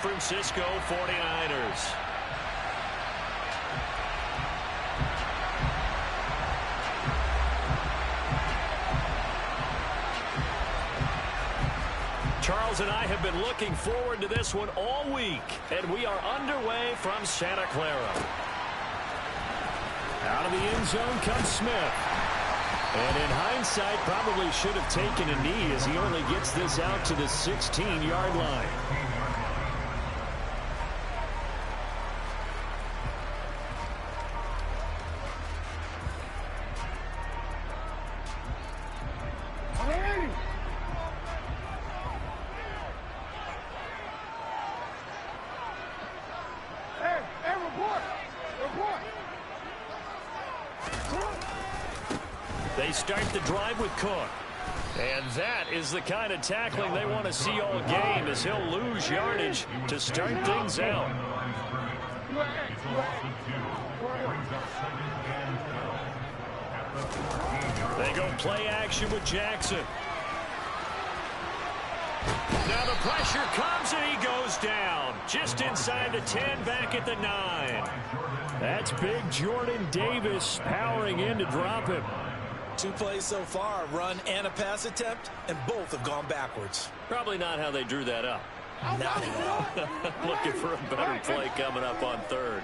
Francisco 49ers. Charles and I have been looking forward to this one all week, and we are underway from Santa Clara. Out of the end zone comes Smith. And in hindsight, probably should have taken a knee as he only gets this out to the 16-yard line. They start the drive with Cook. And that is the kind of tackling they want to see all game, as he'll lose yardage to start things out. They go play action with Jackson. Now the pressure comes and he goes down. Just inside the 10, back at the 9. That's big Jordan Davis powering in to drop him. 2 plays so far, a run and a pass attempt, and both have gone backwards. Probably not how they drew that up. Not at all. Looking for a better play coming up on third.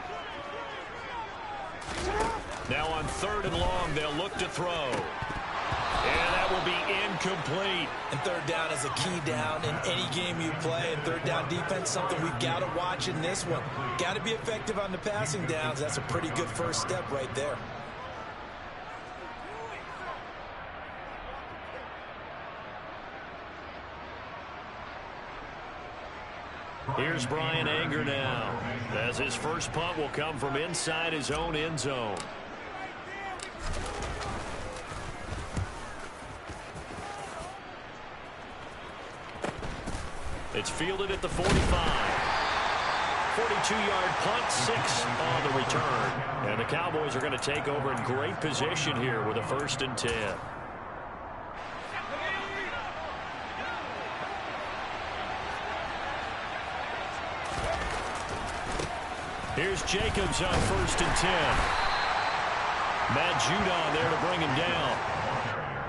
Now on 3rd and long, they'll look to throw. And that will be incomplete. And 3rd down is a key down in any game you play. And 3rd down defense, something we've got to watch in this one. Got to be effective on the passing downs. That's a pretty good first step right there. Here's Brian Anger now, as his first punt will come from inside his own end zone. It's fielded at the 45. 42-yard punt, 6 on the return. And the Cowboys are going to take over in great position here with a 1st and 10. Here's Jacobs on 1st and 10. Matt Judon there to bring him down.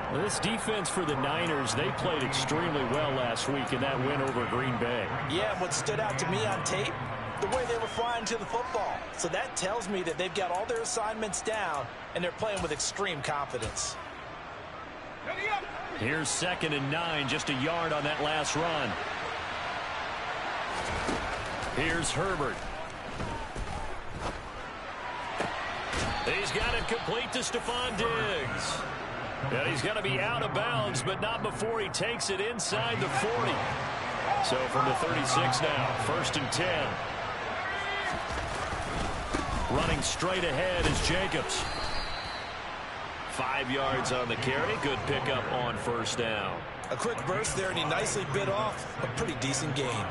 Well, this defense for the Niners, they played extremely well last week in that win over Green Bay. Yeah, and what stood out to me on tape, the way they were flying to the football. So that tells me that they've got all their assignments down, and they're playing with extreme confidence. Here's 2nd and 9, just a yard on that last run. Here's Herbert. He's got it complete to Stephon Diggs. And he's going to be out of bounds, but not before he takes it inside the 40. So from the 36 now, 1st and 10. Running straight ahead is Jacobs. 5 yards on the carry. Good pickup on 1st down. A quick burst there, and he nicely bit off a pretty decent gain.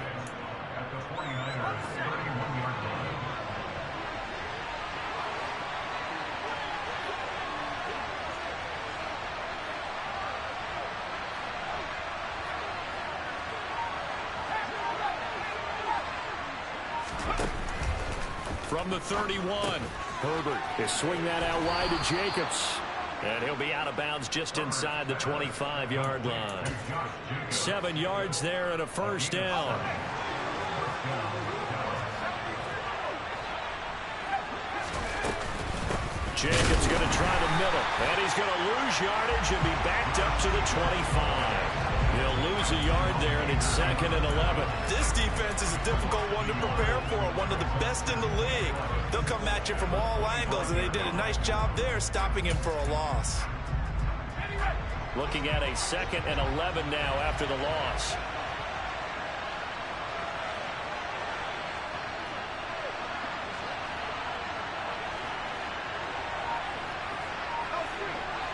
From the 31, Herbert will swing that out wide to Jacobs. And he'll be out of bounds just inside the 25-yard line. 7 yards there and a 1st down. Jacobs going to try the middle. And he's going to lose yardage and be backed up to the 25. He'll lose a yard there, and it's 2nd and 11. This defense is a difficult one to prepare for, one of the best in the league. They'll come at you from all angles, and they did a nice job there stopping him for a loss. Looking at a 2nd and 11 now after the loss.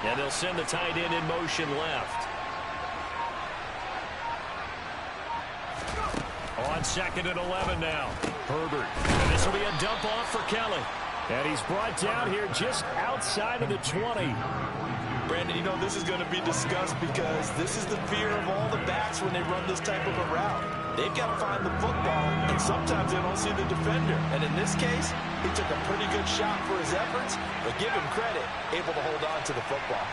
And they'll send the tight end in motion left. On 2nd and 11 now. Herbert. And this will be a dump off for Kelly. And he's brought down here just outside of the 20. Brandon, you know this is going to be discussed because this is the fear of all the backs when they run this type of a route. they've got to find the football, and sometimes they don't see the defender. And in this case, he took a pretty good shot for his efforts, but give him credit, able to hold on to the football.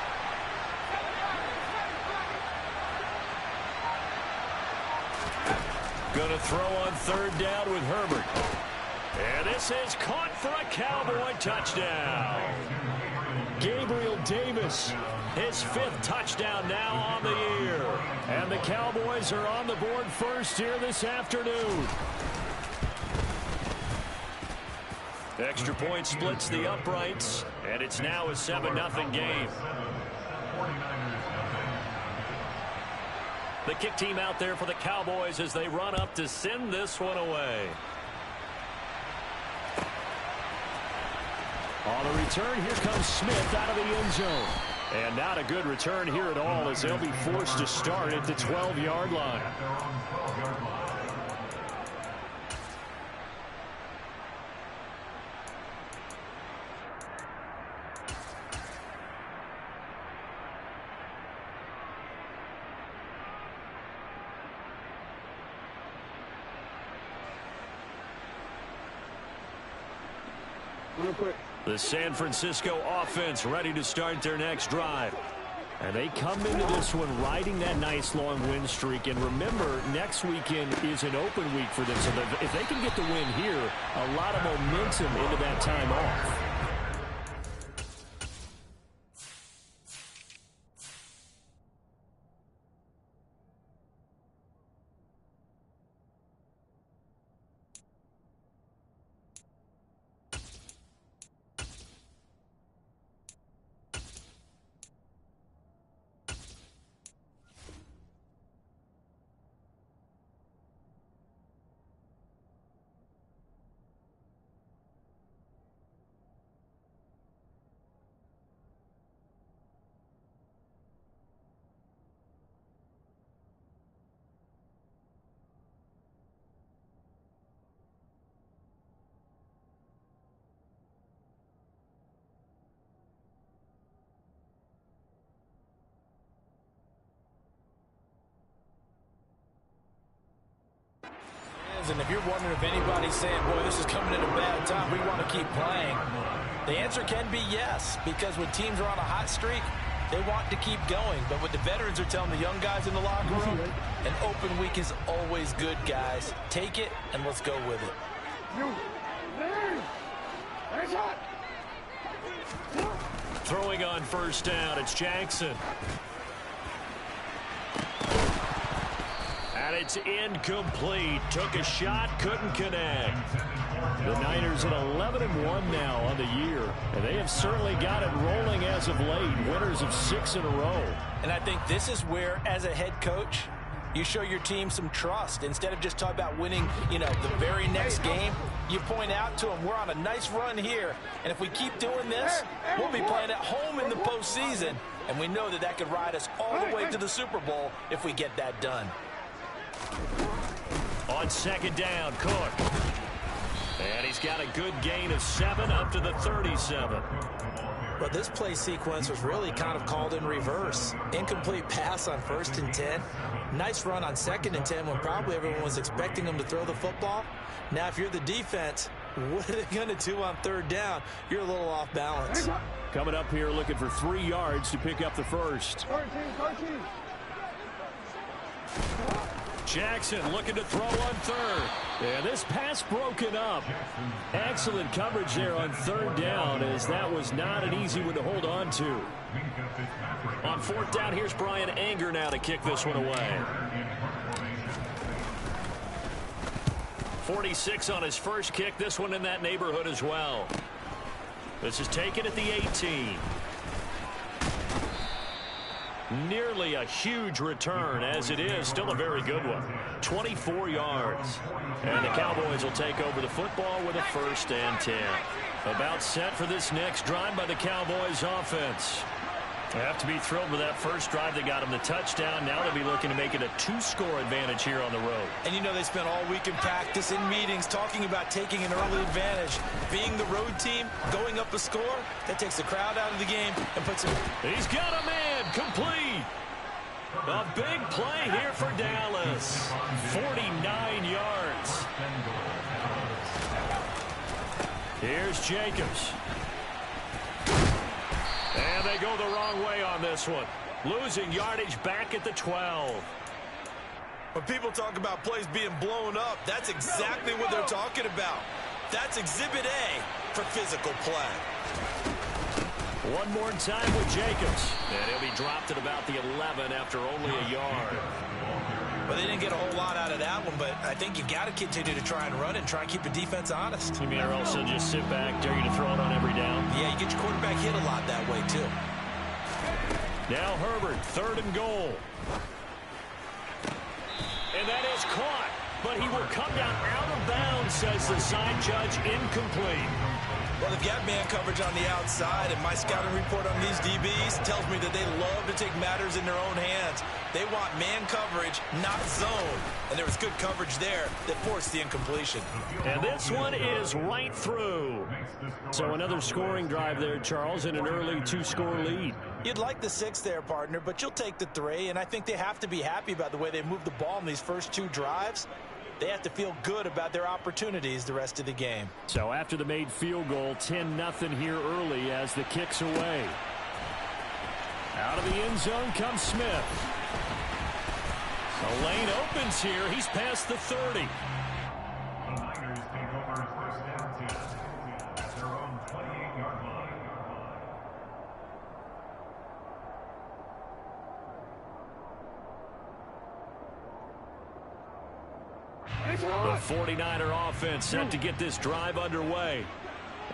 Going to throw on third down with Herbert. And this is caught for a Cowboy touchdown. Gabriel Davis, his 5th touchdown now on the year. And the Cowboys are on the board first here this afternoon. Extra point splits the uprights, and it's now a 7-0 game. The kick team out there for the Cowboys as they run up to send this one away. On the return, here comes Smith out of the end zone. And not a good return here at all as they'll be forced to start at the 12-yard line. Real quick. The San Francisco offense ready to start their next drive. And they come into this one riding that nice long win streak. And remember, next weekend is an open week for them. So if they can get the win here, a lot of momentum into that time off. And if you're wondering if anybody's saying, boy, this is coming at a bad time, we want to keep playing, the answer can be yes, because when teams are on a hot streak, they want to keep going. But what the veterans are telling the young guys in the locker room, an open week is always good, guys. Take it, and let's go with it. Throwing on first down, it's Jackson. And it's incomplete. Took a shot, couldn't connect. The Niners at 11-1 now on the year. And they have certainly got it rolling as of late. Winners of 6 in a row. And I think this is where, as a head coach, you show your team some trust. Instead of just talking about winning, the very next game, you point out to them, we're on a nice run here. And if we keep doing this, we'll be playing at home in the postseason. And we know that could ride us all the way to the Super Bowl if we get that done. On second down, Cook. And he's got a good gain of 7 up to the 37. Well, this play sequence was really kind of called in reverse. Incomplete pass on 1st and 10. Nice run on 2nd and 10 when probably everyone was expecting him to throw the football. Now, if you're the defense, what are they going to do on 3rd down? You're a little off balance. Coming up here looking for 3 yards to pick up the first. 13. Jackson looking to throw on 3rd. Yeah, this pass broken up. Excellent coverage there on 3rd down, as that was not an easy one to hold on to. On 4th down, here's Brian Anger now to kick this one away. 46 on his first kick. This one in that neighborhood as well. This is taken at the 18. Nearly a huge return, as it is still a very good one. 24 yards. And the Cowboys will take over the football with a 1st and 10. About set for this next drive by the Cowboys offense. They have to be thrilled with that first drive. They got them the touchdown. Now they'll be looking to make it a 2-score advantage here on the road. And they spent all week in practice, in meetings, talking about taking an early advantage. Being the road team, going up a score, that takes the crowd out of the game and puts him. He's got a man, complete. A big play here for Dallas. 49 yards. Here's Jacobs. And they go the wrong way on this one. Losing yardage back at the 12. When people talk about plays being blown up, that's exactly what they're talking about. That's Exhibit A for physical play. One more time with Jacobs. And he'll be dropped at about the 11 after only a yard. Well, they didn't get a whole lot out of that one, but I think you got to continue to try and run and try and keep the defense honest. You mean or else they'll just sit back, dare you to throw it on every down? Yeah, you get your quarterback hit a lot that way, too. Now Herbert, 3rd and goal. And that is caught, but he will come down out of bounds, says the side judge, incomplete. Well, they've got man coverage on the outside, and my scouting report on these DBs tells me that they love to take matters in their own hands. They want man coverage, not zone. And there was good coverage there that forced the incompletion. And this one is right through. So another scoring drive there, Charles, and an early 2-score lead. You'd like the 6 there, partner, but you'll take the 3, and I think they have to be happy about the way they moved the ball in these first 2 drives. They have to feel good about their opportunities the rest of the game. So after the made field goal, 10-0 here early as the kick's away. Out of the end zone comes Smith. The lane opens here. He's past the 30. The 49er offense set to get this drive underway.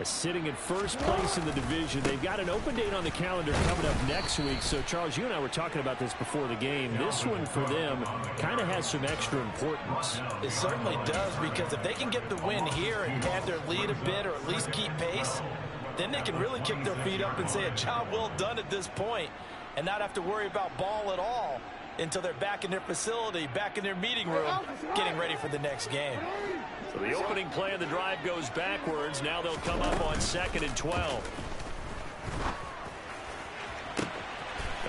Sitting in first place in the division. They've got an open date on the calendar coming up next week. So, Charles, you and I were talking about this before the game. This one for them kind of has some extra importance. It certainly does, because if they can get the win here and pad their lead a bit or at least keep pace, then they can really kick their feet up and say a job well done at this point and not have to worry about ball at all until they're back in their facility, back in their meeting room, getting ready for the next game. So the opening play of the drive goes backwards. Now they'll come up on 2nd and 12.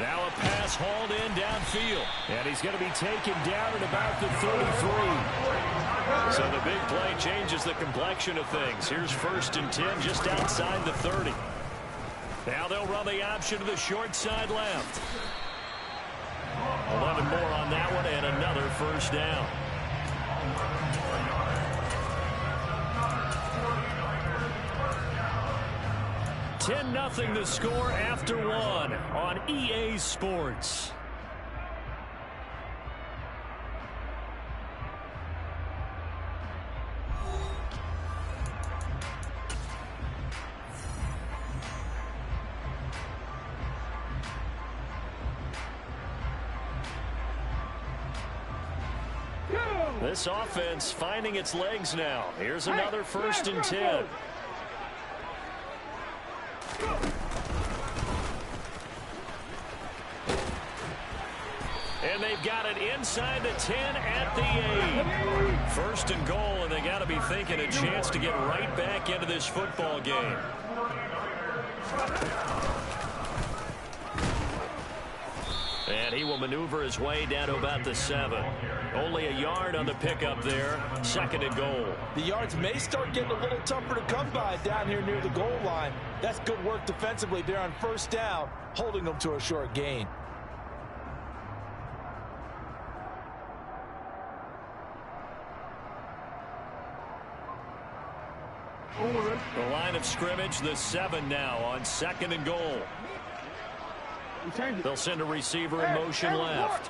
Now a pass hauled in downfield. And he's going to be taken down at about the 33. So the big play changes the complexion of things. Here's 1st and 10 just outside the 30. Now they'll run the option to the short side left. 11 more on that one and another 1st down. $10-0 the score after 1 on EA Sports. This offense finding its legs now. Here's another 1st and 10. And they've got it inside the 10 at the 8. 1st and goal, and they got to be thinking a chance to get right back into this football game. And he will maneuver his way down to about the 7. Only a yard on the pickup there. 2nd and goal. The yards may start getting a little tougher to come by down here near the goal line. That's good work defensively there on 1st down, holding them to a short gain. The line of scrimmage, the 7 now on 2nd and goal. They'll send a receiver in motion left.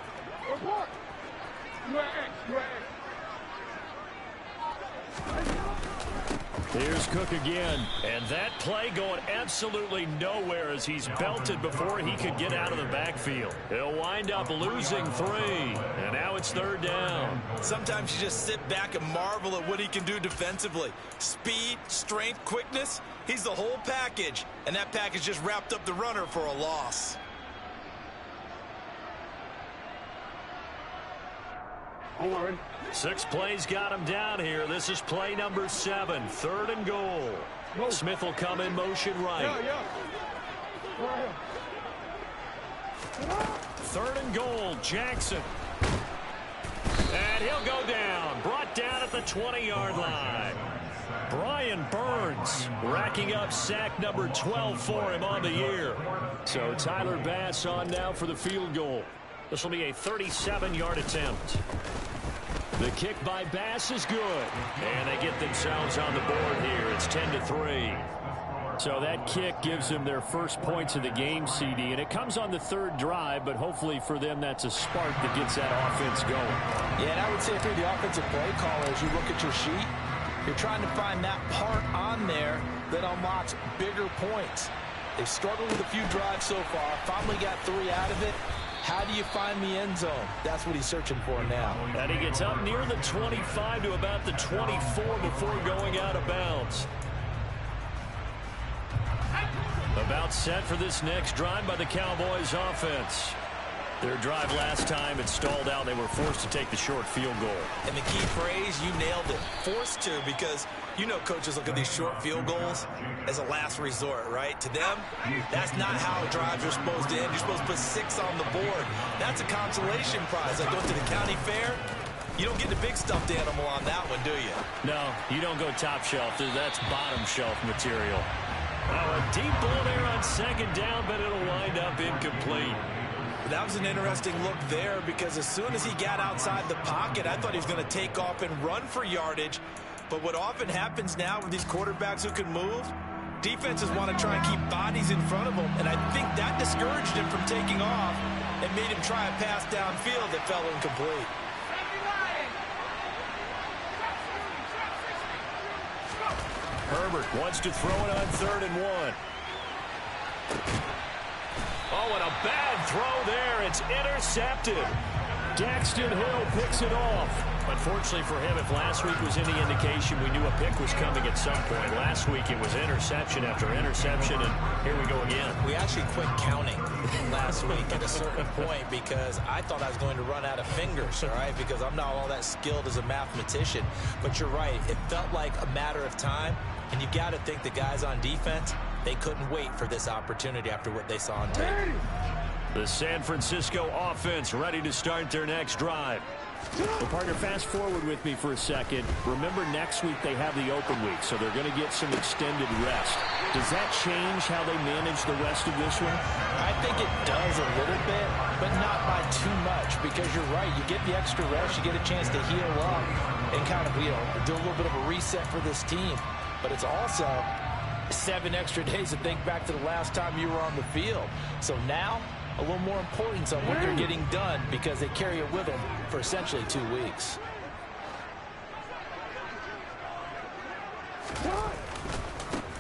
Here's Cook again. And that play going absolutely nowhere as he's belted before he could get out of the backfield. He'll wind up losing 3. And now it's 3rd down. Sometimes you just sit back and marvel at what he can do defensively. Speed, strength, quickness. He's the whole package. And that package just wrapped up the runner for a loss. Don't worry. 6 plays got him down here. This is play number 7. 3rd and goal. Smith will come in motion right. 3rd and goal, Jackson. And he'll go down. Brought down at the 20-yard line. Brian Burns racking up sack number 12 for him on the year. So Tyler Bass on now for the field goal. This will be a 37-yard attempt. The kick by Bass is good. And they get themselves on the board here. It's 10-3. So that kick gives them their first points of the game, CD. And it comes on the 3rd drive, but hopefully for them that's a spark that gets that offense going. Yeah, and I would say if you're the offensive play caller, as you look at your sheet, you're trying to find that part on there that unlocks bigger points. They've struggled with a few drives so far. Finally got 3 out of it. How do you find the end zone? That's what he's searching for now. And he gets up near the 25 to about the 24 before going out of bounds. About set for this next drive by the Cowboys offense. Their drive last time, it stalled out. They were forced to take the short field goal. And the key phrase, you nailed it. Forced to, because you know coaches look at these short field goals as a last resort, right? To them, that's not how drives are supposed to end. You're supposed to put 6 on the board. That's a consolation prize. Like going to the county fair, you don't get the big stuffed animal on that one, do you? No, you don't go top shelf. That's bottom shelf material. Oh, a deep ball there on 2nd down, but it'll wind up incomplete. That was an interesting look there because as soon as he got outside the pocket, I thought he was going to take off and run for yardage. But what often happens now with these quarterbacks who can move, defenses want to try and keep bodies in front of them. And I think that discouraged him from taking off and made him try a pass downfield that fell incomplete. Herbert wants to throw it on 3rd and 1. Oh, and a bad throw there. It's intercepted. Daxton Hill picks it off. Unfortunately for him, if last week was any indication, we knew a pick was coming at some point. Last week it was interception after interception, and here we go again. We actually quit counting last week at a certain point because I thought I was going to run out of fingers, all right, because I'm not all that skilled as a mathematician. But you're right. It felt like a matter of time, and you got to think the guys on defense, they couldn't wait for this opportunity after what they saw on tape. The San Francisco offense ready to start their next drive. Well, partner, fast forward with me for a second. Remember, next week they have the open week, so they're going to get some extended rest. Does that change how they manage the rest of this one? I think it does a little bit, but not by too much, because you're right. You get the extra rest, you get a chance to heal up and kind of, do a little bit of a reset for this team. But it's also 7 extra days to think back to the last time you were on the field. So now, a little more importance on what they're getting done because they carry it with them for essentially 2 weeks.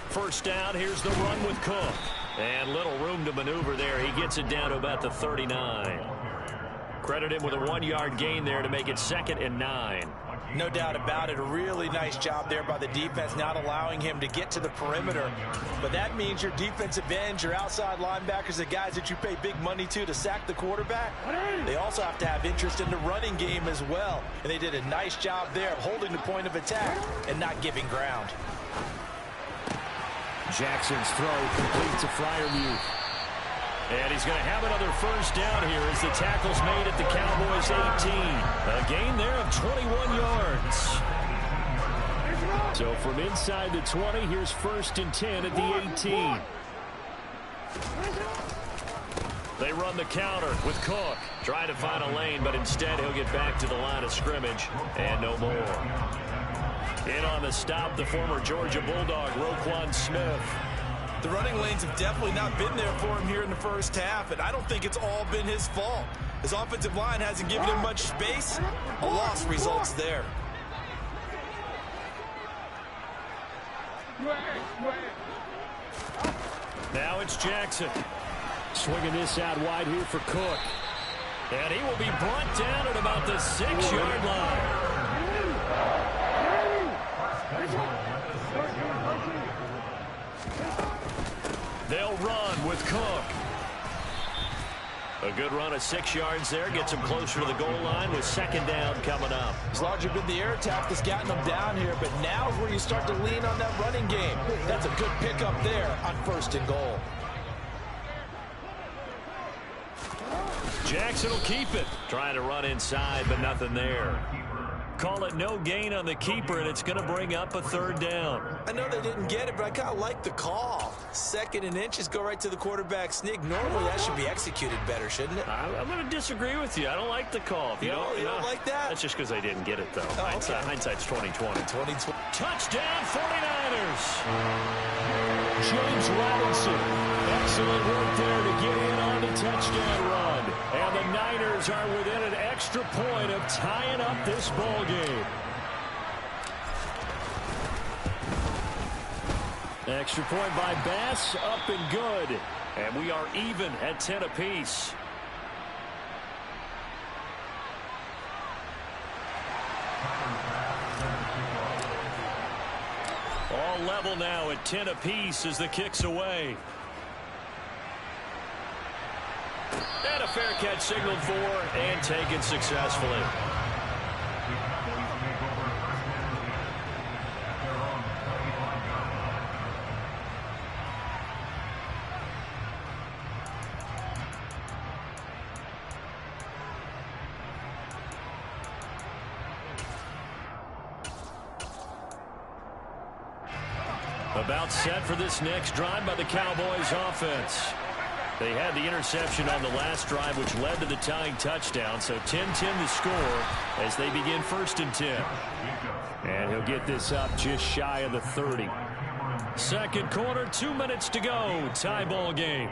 First down, here's the run with Cook. And little room to maneuver there. He gets it down to about the 39. Credit him with a 1-yard gain there to make it 2nd and 9. No doubt about it. A really nice job there by the defense, not allowing him to get to the perimeter. But that means your defensive ends, your outside linebackers, the guys that you pay big money to sack the quarterback, they also have to have interest in the running game as well. And they did a nice job there of holding the point of attack and not giving ground. Jackson's throw complete to Freiermuth. And he's going to have another first down here as the tackle's made at the Cowboys' 18. A gain there of 21 yards. So from inside the 20, here's 1st and 10 at the 18. They run the counter with Cook. Trying to find a lane, but instead he'll get back to the line of scrimmage. And no more. In on the stop, the former Georgia Bulldog, Roquan Smith. The running lanes have definitely not been there for him here in the first half, and I don't think it's all been his fault. His offensive line hasn't given him much space. A loss results there. Now it's Jackson. Swinging this out wide here for Cook. And he will be brought down at about the 6-yard line. They'll run with Cook. A good run of 6 yards there. Gets him closer to the goal line with 2nd down coming up. It's largely been the air attack that's gotten them down here, but now is where you start to lean on that running game. That's a good pickup there on 1st and goal. Jackson will keep it. Trying to run inside, but nothing there. Call it no gain on the keeper, and it's going to bring up a third down. I know they didn't get it, but I kind of like the call. 2nd and inches, go right to the quarterback sneak. Normally, that should be executed better, shouldn't it? I'm going to disagree with you. I don't like the call. If you don't like that? That's just because they didn't get it, though. Oh, okay. Hindsight's 20/20. 2020. Touchdown, 49ers. James Robinson. Excellent work there to get in on the touchdown run. And the Niners are within an extra point of tying up this ball game. Extra point by Bass, up and good. And we are even at 10 apiece. All level now at 10 apiece as the kick's away. And a fair catch signaled for and taken successfully. About set for this next drive by the Cowboys offense. They had the interception on the last drive, which led to the tying touchdown. So 10-10 the score as they begin 1st and 10. And he'll get this up just shy of the 30. Second quarter, 2 minutes to go. Tie ball game.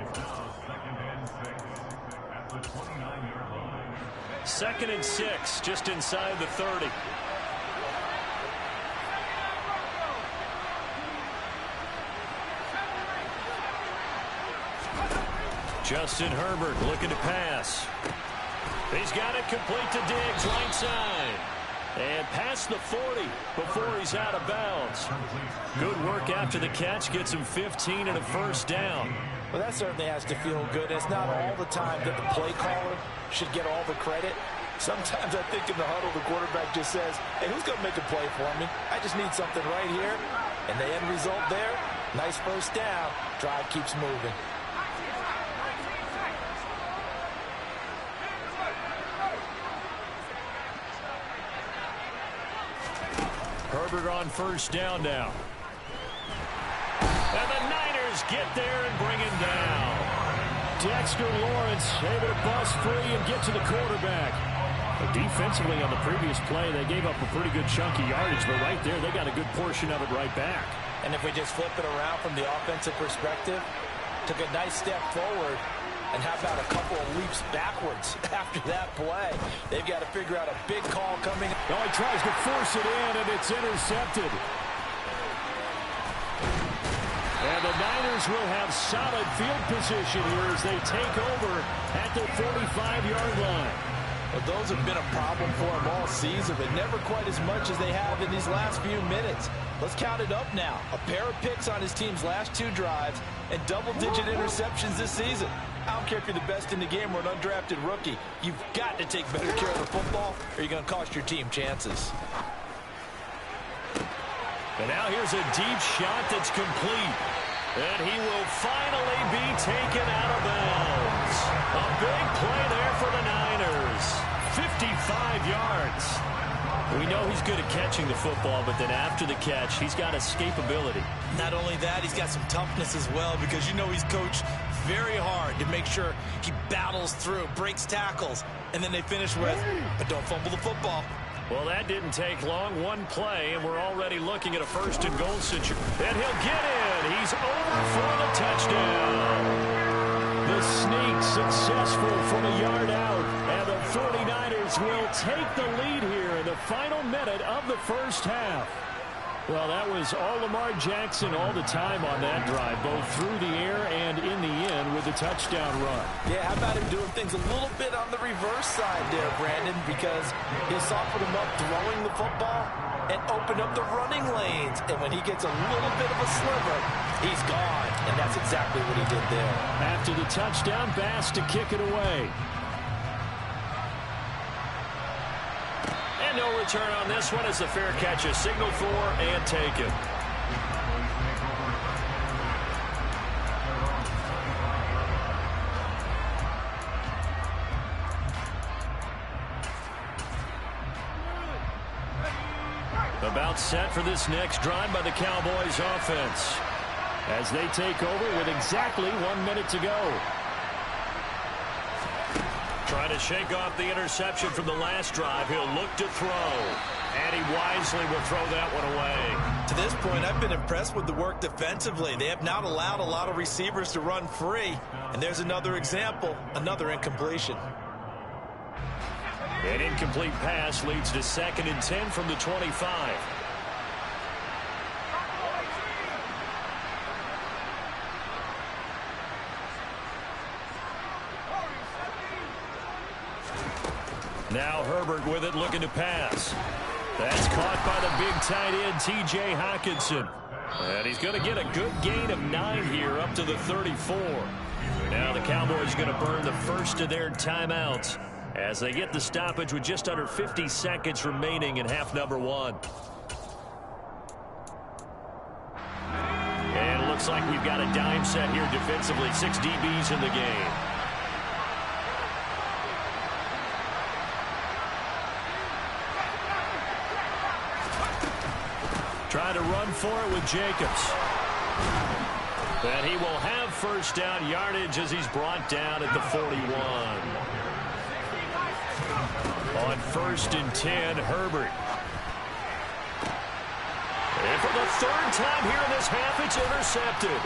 2nd and 6, just inside the 30. Justin Herbert looking to pass. He's got it complete to Diggs, right side. And past the 40 before he's out of bounds. Good work after the catch. Gets him 15 and a first down. Well, that certainly has to feel good. It's not all the time that the play caller should get all the credit. Sometimes I think in the huddle, the quarterback just says, hey, who's going to make a play for me? I just need something right here. And the end result there, nice first down. Drive keeps moving. Herbert on first down now. And the Niners get there and bring him down. Dexter Lawrence able to bust free and get to the quarterback. But defensively on the previous play, they gave up a pretty good chunk of yardage, but right there, they got a good portion of it right back. And if we just flip it around from the offensive perspective, took a nice step forward, and how about a couple of leaps backwards after that play? They've got to figure out a big call coming. Oh, he tries to force it in, and it's intercepted. And the Niners will have solid field position here as they take over at the 45-yard line. Well, those have been a problem for them all season, but never quite as much as they have in these last few minutes. Let's count it up now. A pair of picks on his team's last 2 drives and double-digit interceptions this season. I don't care if you're the best in the game or an undrafted rookie. You've got to take better care of the football or you're going to cost your team chances. And now here's a deep shot that's complete. And he will finally be taken out of bounds. A big play there for the Niners. 55 yards. We know he's good at catching the football, but then after the catch, he's got escapability. Not only that, he's got some toughness as well, because you know he's coached very hard to make sure he battles through, breaks tackles, and then they finish with, but don't fumble the football. Well, that didn't take long. One play, and we're already looking at a 1st and goal situation. And he'll get in. He's over for the touchdown. The sneak successful from a yard out, and the 49ers will take the lead here in the final minute of the first half. Well, that was all Lamar Jackson all the time on that drive, both through the air and in the end with the touchdown run. Yeah, how about him doing things a little bit on the reverse side there, Brandon, because he softened him up throwing the football and opened up the running lanes. And when he gets a little bit of a sliver, he's gone. And that's exactly what he did there. After the touchdown, Bass to kick it away. And no return on this one as the fair catch is signaled for and taken. Timeout set for this next drive by the Cowboys offense as they take over with exactly 1 minute to go. Trying to shake off the interception from the last drive. He'll look to throw. And he wisely will throw that one away. To this point, I've been impressed with the work defensively. They have not allowed a lot of receivers to run free. And there's another example, another incompletion. An incomplete pass leads to 2nd and 10 from the 25. Now Herbert with it, looking to pass. That's caught by the big tight end, T.J. Hockenson. And he's going to get a good gain of 9 here up to the 34. Now the Cowboys going to burn the first of their timeouts as they get the stoppage with just under 50 seconds remaining in half number 1. And it looks like we've got a dime set here defensively. 6 DBs in the game. Trying to run for it with Jacobs. And he will have first down yardage as he's brought down at the 41. On 1st and 10, Herbert. And for the 3rd time here in this half, it's intercepted.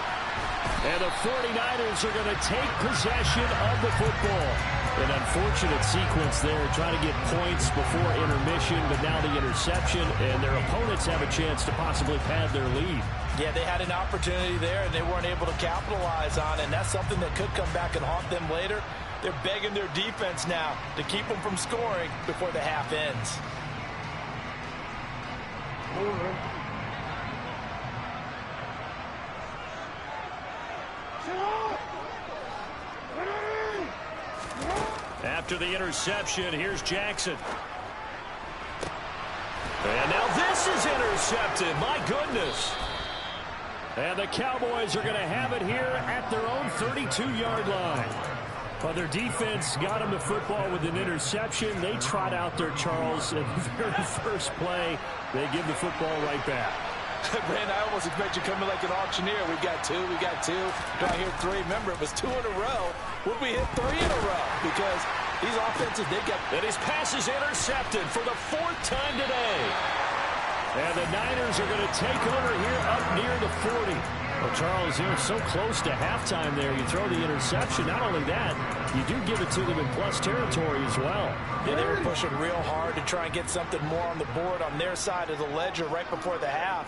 And the 49ers are going to take possession of the football. An unfortunate sequence there, trying to get points before intermission, but now the interception, and their opponents have a chance to possibly pad their lead. Yeah, they had an opportunity there, and they weren't able to capitalize on it, and that's something that could come back and haunt them later. They're begging their defense now to keep them from scoring before the half ends. After the interception, here's Jackson. And now this is intercepted. My goodness. And the Cowboys are going to have it here at their own 32-yard line. But their defense got them the football with an interception. They trot out there, Charles, in the very first play. They give the football right back. Brand, I almost expect you coming like an auctioneer. We got 2, we got 2. Do I hear 3? Remember, it was 2 in a row. Would we hit 3 in a row? Because these offenses, they got... And his pass is intercepted for the 4th time today. And the Niners are going to take over here up near the 40. Well, Charles, you're so close to halftime there. You throw the interception. Not only that, you do give it to them in plus territory as well. Yeah, they were pushing real hard to try and get something more on the board on their side of the ledger right before the half.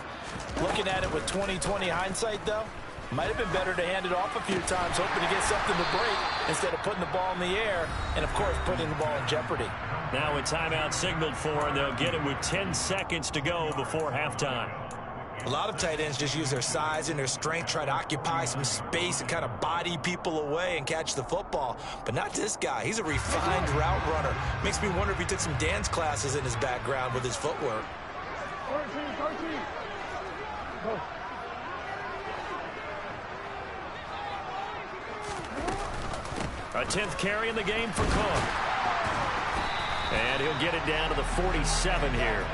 Looking at it with 20/20 hindsight, though, might have been better to hand it off a few times, hoping to get something to break instead of putting the ball in the air and, of course, putting the ball in jeopardy. Now a timeout signaled for, and they'll get it with 10 seconds to go before halftime. A lot of tight ends just use their size and their strength, try to occupy some space and kind of body people away and catch the football. But not this guy. He's a refined route runner. Makes me wonder if he took some dance classes in his background with his footwork. 13. Go. A 10th carry in the game for Cook. And he'll get it down to the 47 here.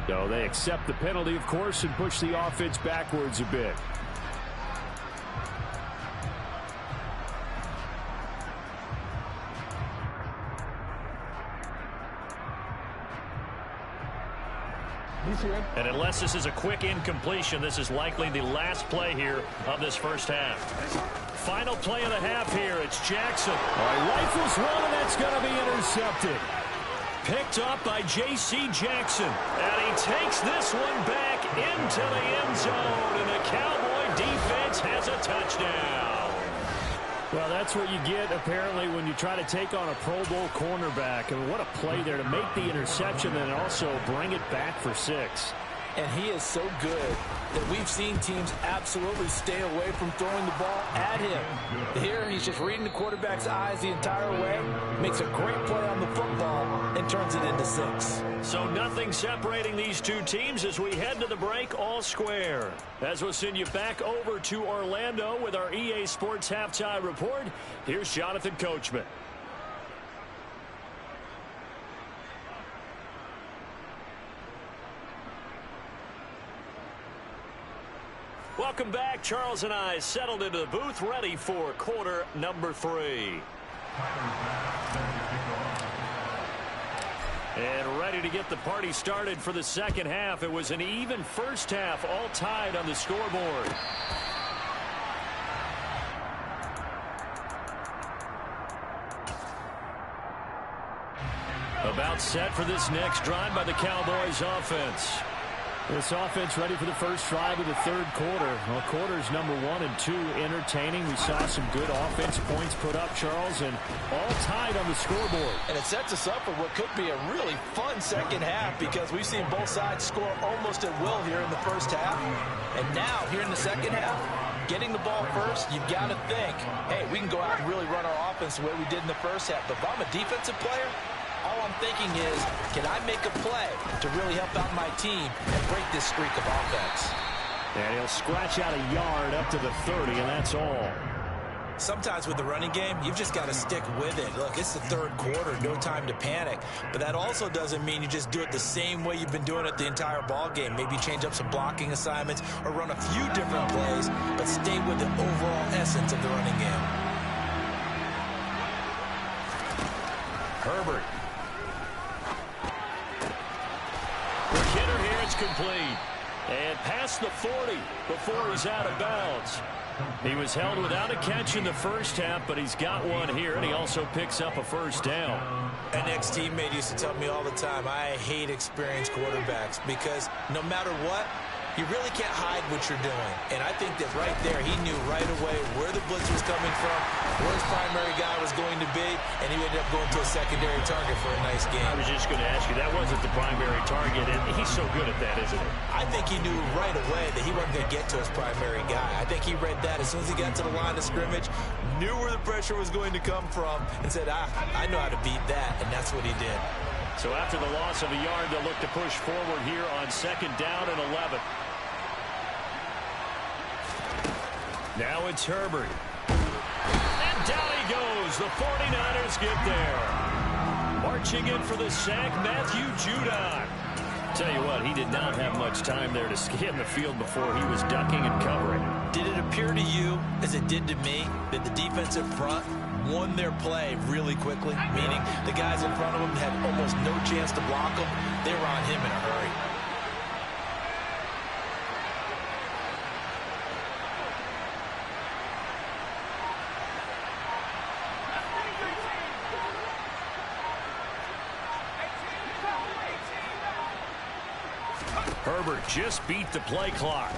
So they accept the penalty, of course, and push the offense backwards a bit. And unless this is a quick incompletion, this is likely the last play here of this first half. Final play of the half here. It's Jackson. Rifles one, and that's going to be intercepted. Picked up by J.C. Jackson. And he takes this one back into the end zone. And the Cowboy defense has a touchdown. Well, that's what you get, apparently, when you try to take on a Pro Bowl cornerback. And what a play there to make the interception and also bring it back for 6. And he is so good that we've seen teams absolutely stay away from throwing the ball at him. Here, he's just reading the quarterback's eyes the entire way, makes a great play on the football, and turns it into 6. So nothing separating these two teams as we head to the break, all square. As we'll send you back over to Orlando with our EA Sports Halftime Report, here's Jonathan Coachman. Welcome back. Charles and I settled into the booth, ready for quarter number 3. And ready to get the party started for the second half. It was an even first half, all tied on the scoreboard. About set for this next drive by the Cowboys offense. This offense ready for the first drive of the third quarter. Well, quarters number 1 and 2 entertaining. We saw some good offense points put up, Charles, and all tied on the scoreboard. And it sets us up for what could be a really fun second half because we've seen both sides score almost at will here in the first half. And now, here in the second half, getting the ball first, you've got to think, hey, we can go out and really run our offense the way we did in the first half. But if I'm a defensive player, all I'm thinking is, can I make a play to really help out my team and break this streak of offense? And he'll scratch out a yard up to the 30, and that's all. Sometimes with the running game, you've just got to stick with it. Look, it's the third quarter, no time to panic. But that also doesn't mean you just do it the same way you've been doing it the entire ball game. Maybe change up some blocking assignments or run a few different plays, but stay with the overall essence of the running game. Herbert. The hitter here, it's complete. And past the 40 before he's out of bounds. He was held without a catch in the first half, but he's got one here, and he also picks up a first down. An ex-teammate used to tell me all the time, I hate experienced quarterbacks because no matter what, you really can't hide what you're doing. And I think that right there, he knew right away where the blitz was coming from, where his primary guy was going to be, and he ended up going to a secondary target for a nice game. I was just going to ask you, that wasn't the primary target, and he's so good at that, isn't he? I think he knew right away that he wasn't going to get to his primary guy. I think he read that as soon as he got to the line of scrimmage, knew where the pressure was going to come from, and said, I know how to beat that, and that's what he did. So after the loss of a yard, they'll look to push forward here on 2nd down and 11. Now it's Herbert. And down he goes. The 49ers get there. Marching in for the sack, Matthew Judon. Tell you what, he did not have much time there to scan the field before he was ducking and covering. Did it appear to you, as it did to me, that the defensive front won their play really quickly? Meaning the guys in front of them had almost no chance to block them. They were on him in a hurry. Herbert just beat the play clock.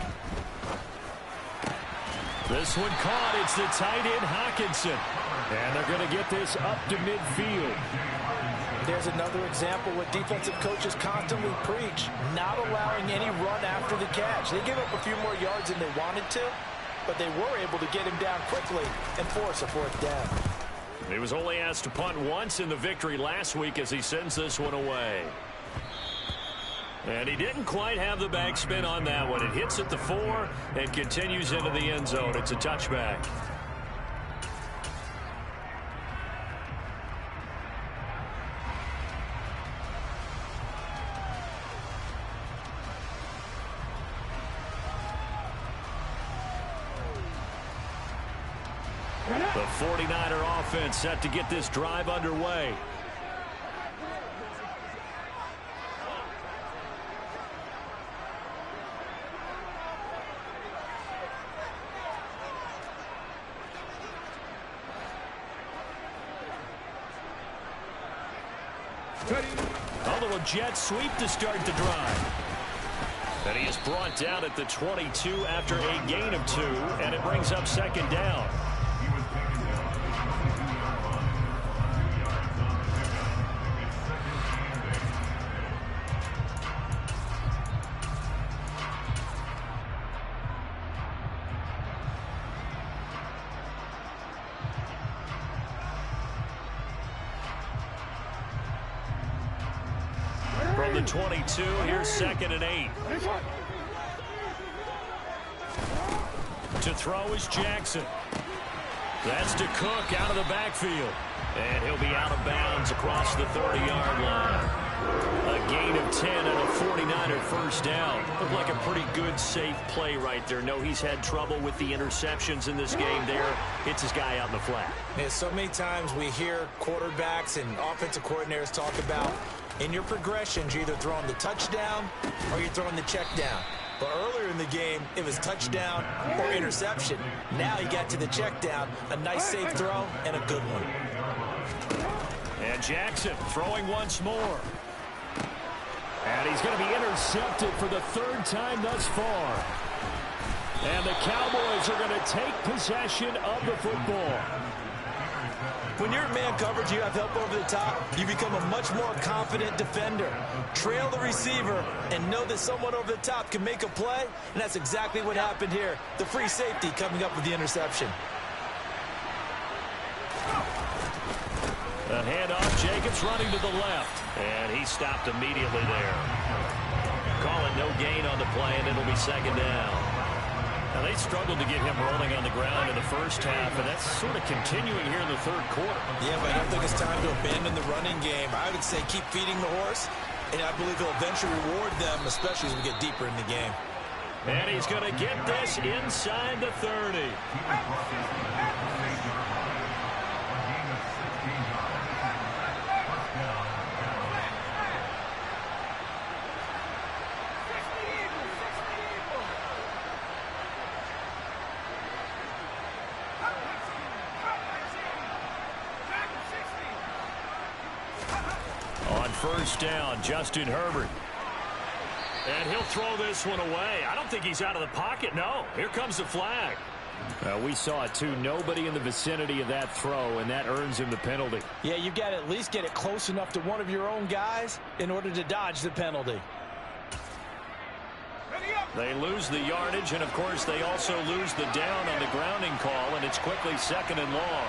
This one caught. It's the tight end, Hockenson. And they're going to get this up to midfield. There's another example what defensive coaches constantly preach, not allowing any run after the catch. They gave up a few more yards than they wanted to, but they were able to get him down quickly and force a 4th down. He was only asked to punt once in the victory last week as he sends this one away. And he didn't quite have the backspin on that one. It hits at the 4 and continues into the end zone. It's a touchback. The 49er offense set to get this drive underway. A little jet sweep to start the drive. And he is brought down at the 22 after a gain of 2, and it brings up 2nd down. the 22. Here's 2nd and 8. To throw is Jackson. That's to Cook out of the backfield. And he'll be out of bounds across the 30-yard line. A gain of 10 and a 49er first down. Looked like a pretty good, safe play right there. No, he's had trouble with the interceptions in this game there. Hits his guy out in the flat. Yeah, so many times we hear quarterbacks and offensive coordinators talk about in your progressions, you're either throwing the touchdown or you're throwing the check down. But earlier in the game, it was touchdown or interception. Now he got to the check down, a nice safe throw, and a good one. And Jackson throwing once more. And he's going to be intercepted for the 3rd time thus far. And the Cowboys are going to take possession of the football. When you're in man coverage, you have help over the top, you become a much more confident defender. Trail the receiver and know that someone over the top can make a play, and that's exactly what happened here. The free safety coming up with the interception. A handoff, Jacobs running to the left. And he stopped immediately there. Call it no gain on the play, and it'll be 2nd down. Now, they struggled to get him rolling on the ground in the first half, and that's sort of continuing here in the 3rd quarter. Yeah, but I don't think it's time to abandon the running game. I would say keep feeding the horse, and I believe he'll eventually reward them, especially as we get deeper in the game. And he's going to get this inside the 30. On first down, Justin Herbert. And he'll throw this one away. I don't think he's out of the pocket. No, here comes the flag. We saw it, too. Nobody in the vicinity of that throw, and that earns him the penalty. Yeah, you've got to at least get it close enough to one of your own guys in order to dodge the penalty. They lose the yardage, and, of course, they also lose the down on the grounding call, and it's quickly 2nd and long.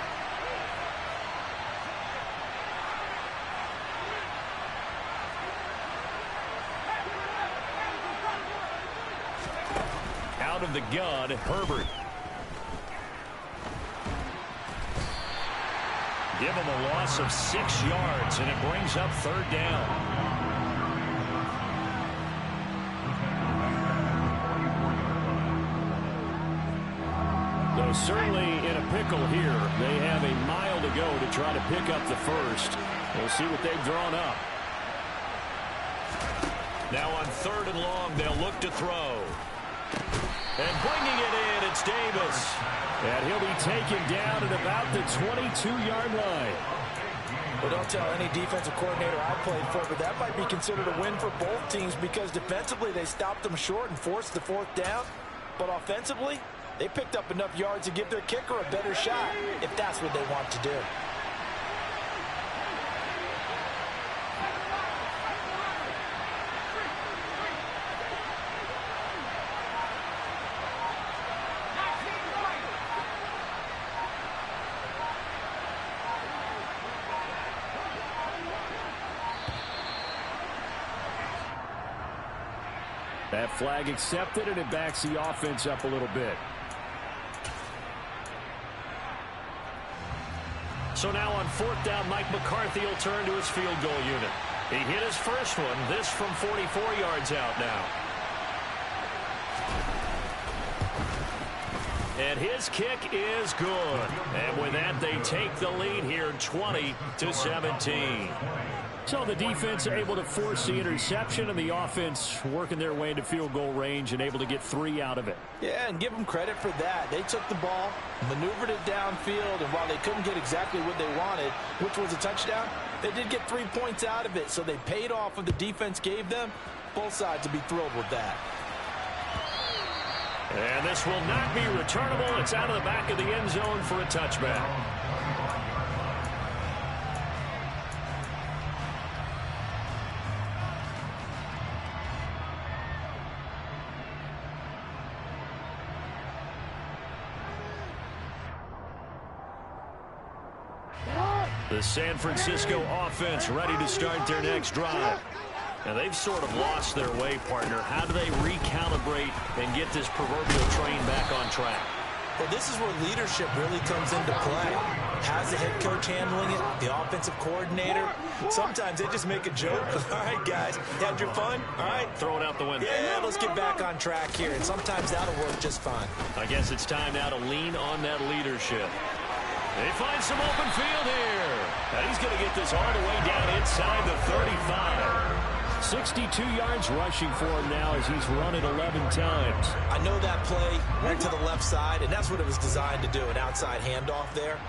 Out of the gun, Herbert. Give him a loss of 6 yards, and it brings up 3rd down. Though certainly in a pickle here, they have a mile to go to try to pick up the first. We'll see what they've drawn up. Now on 3rd and long, they'll look to throw. And bringing it in, it's Davis. And he'll be taken down at about the 22-yard line. Well, don't tell any defensive coordinator I played for, but that might be considered a win for both teams because defensively they stopped them short and forced the 4th down. But offensively, they picked up enough yards to give their kicker a better shot if that's what they want to do. That flag accepted, and it backs the offense up a little bit. So now on 4th down, Mike McCarthy will turn to his field goal unit. He hit his first one, this from 44 yards out now. And his kick is good. And with that, they take the lead here, 20-17. So the defense able to force the interception, and the offense working their way into field goal range and able to get 3 out of it. Yeah, and give them credit for that. They took the ball, maneuvered it downfield, and while they couldn't get exactly what they wanted, which was a touchdown, they did get 3 points out of it, so they paid off what the defense gave them. Both sides will be thrilled with that. And this will not be returnable. It's out of the back of the end zone for a touchback. The San Francisco offense ready to start their next drive. And they've sort of lost their way, partner. How do they recalibrate and get this proverbial train back on track? Well, this is where leadership really comes into play. How's the head coach handling it? The offensive coordinator? Sometimes they just make a joke. All right, guys, you had your fun? All right. Throw it out the window. Yeah, let's get back on track here. And sometimes that'll work just fine. I guess it's time now to lean on that leadership. They find some open field here. And he's going to get this all the way down inside the 35. 62 yards rushing for him now as he's run it 11 times. I know that play went to the left side, and that's what it was designed to do, an outside handoff there.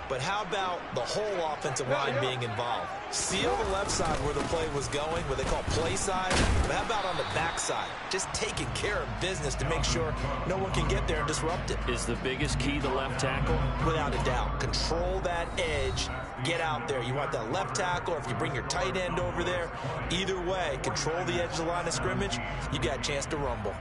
But how about the whole offensive line being involved? Seal the left side where the play was going, what they call play side. But how about on the back side? Just taking care of business to make sure no one can get there and disrupt it. Is the biggest key the left tackle? Without a doubt. Control that edge. Get out there. You want that left tackle, or if you bring your tight end over there, either way, control the edge of the line of scrimmage, you got a chance to rumble.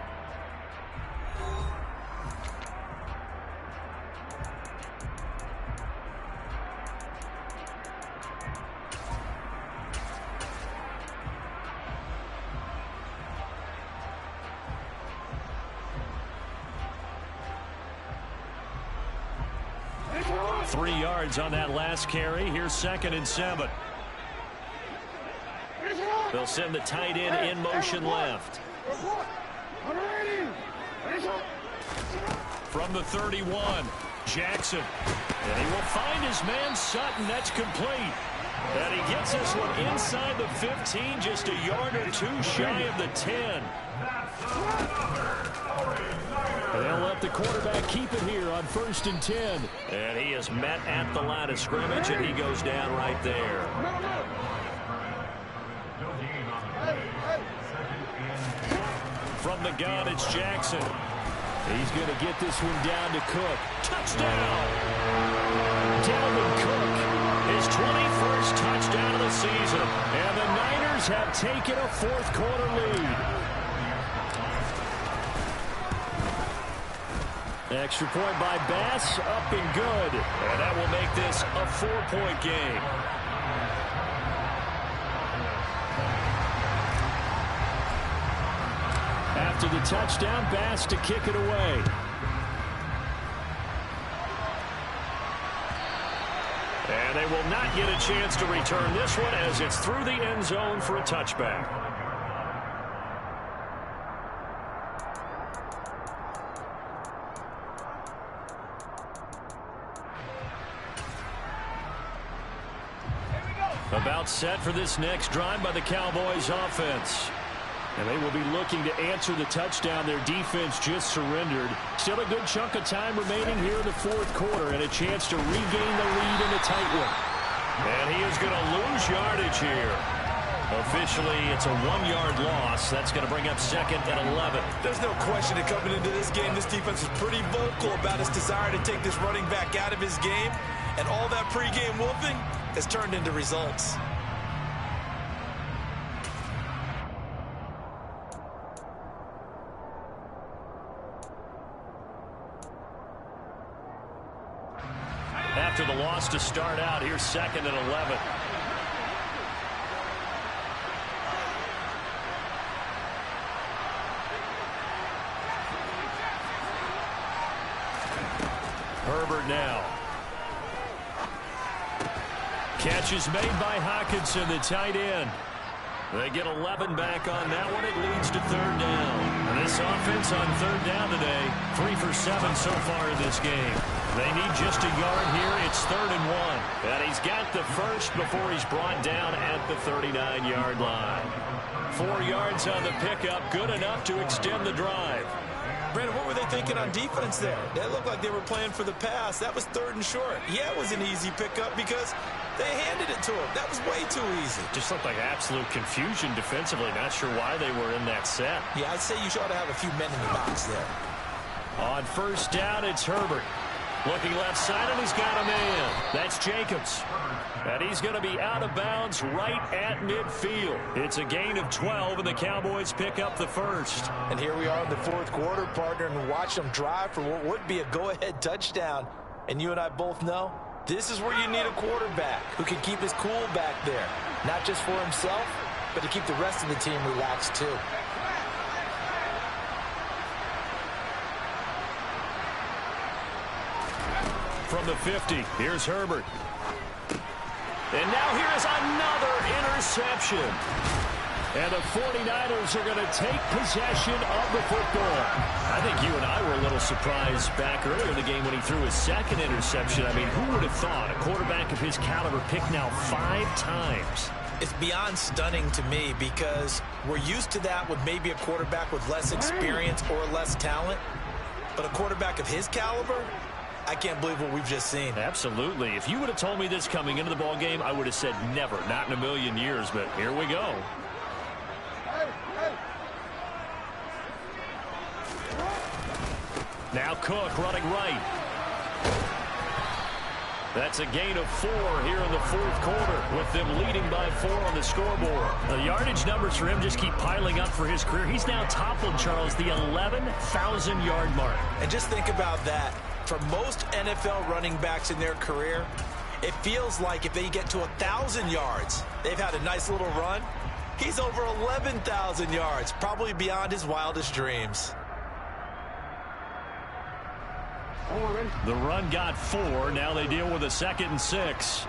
On that last carry. Here's 2nd and 7. They'll send the tight end in motion left. From the 31, Jackson. And he will find his man Sutton. That's complete. And he gets this one inside the 15, just a yard or two shy of the 10. And they'll let the quarterback keep it here on 1st and 10. And he is met at the line of scrimmage, and he goes down right there. From the gun, it's Jackson. He's going to get this one down to Cook. Touchdown! Dalvin Cook, his 21st touchdown of the season. And the Niners have taken a 4th quarter lead. Extra point by Bass, up and good. And that will make this a 4-point game. After the touchdown, Bass to kick it away. And they will not get a chance to return this one as it's through the end zone for a touchback. About set for this next drive by the Cowboys offense. And they will be looking to answer the touchdown their defense just surrendered. Still a good chunk of time remaining here in the 4th quarter and a chance to regain the lead in a tight one. And he is going to lose yardage here. Officially, it's a 1-yard loss. That's going to bring up 2nd and 11. There's no question that coming into this game, this defense is pretty vocal about his desire to take this running back out of his game. And all that pregame whooping has turned into results. After the loss to start out, here's 2nd and 11. Herbert now. Catch is made by Hockenson, the tight end. They get 11 back on that one. It leads to 3rd down. And this offense on 3rd down today, 3 for 7 so far in this game. They need just a yard here. It's 3rd and 1. And he's got the first before he's brought down at the 39-yard line. 4 yards on the pickup, good enough to extend the drive. Brandon, what were they thinking on defense there? They looked like they were playing for the pass. That was 3rd and short. Yeah, it was an easy pickup because they handed it to him. That was way too easy. Just looked like absolute confusion defensively. Not sure why they were in that set. Yeah, I'd say you ought to have a few men in the box there. On 1st down, it's Herbert. Looking left side, and he's got a man. That's Jacobs. And he's going to be out of bounds right at midfield. It's a gain of 12, and the Cowboys pick up the first. And here we are in the 4th quarter, partner, and watch them drive for what would be a go-ahead touchdown. And you and I both know this is where you need a quarterback who can keep his cool back there. Not just for himself, but to keep the rest of the team relaxed too. From the 50, here's Herbert. And now here is another interception. And the 49ers are going to take possession of the football. I think you and I were a little surprised back earlier in the game when he threw his second interception. I mean, who would have thought a quarterback of his caliber picked now 5 times? It's beyond stunning to me because we're used to that with maybe a quarterback with less experience or less talent. But a quarterback of his caliber, I can't believe what we've just seen. Absolutely. If you would have told me this coming into the ball game, I would have said never, not in a million years. But here we go. Now Cook running right. That's a gain of 4 here in the fourth quarter with them leading by 4 on the scoreboard. The yardage numbers for him just keep piling up for his career. He's now toppled, Charles, the 11,000-yard mark. And just think about that. For most NFL running backs in their career, it feels like if they get to 1,000 yards, they've had a nice little run. He's over 11,000 yards, probably beyond his wildest dreams. The run got 4. Now they deal with a 2nd and 6.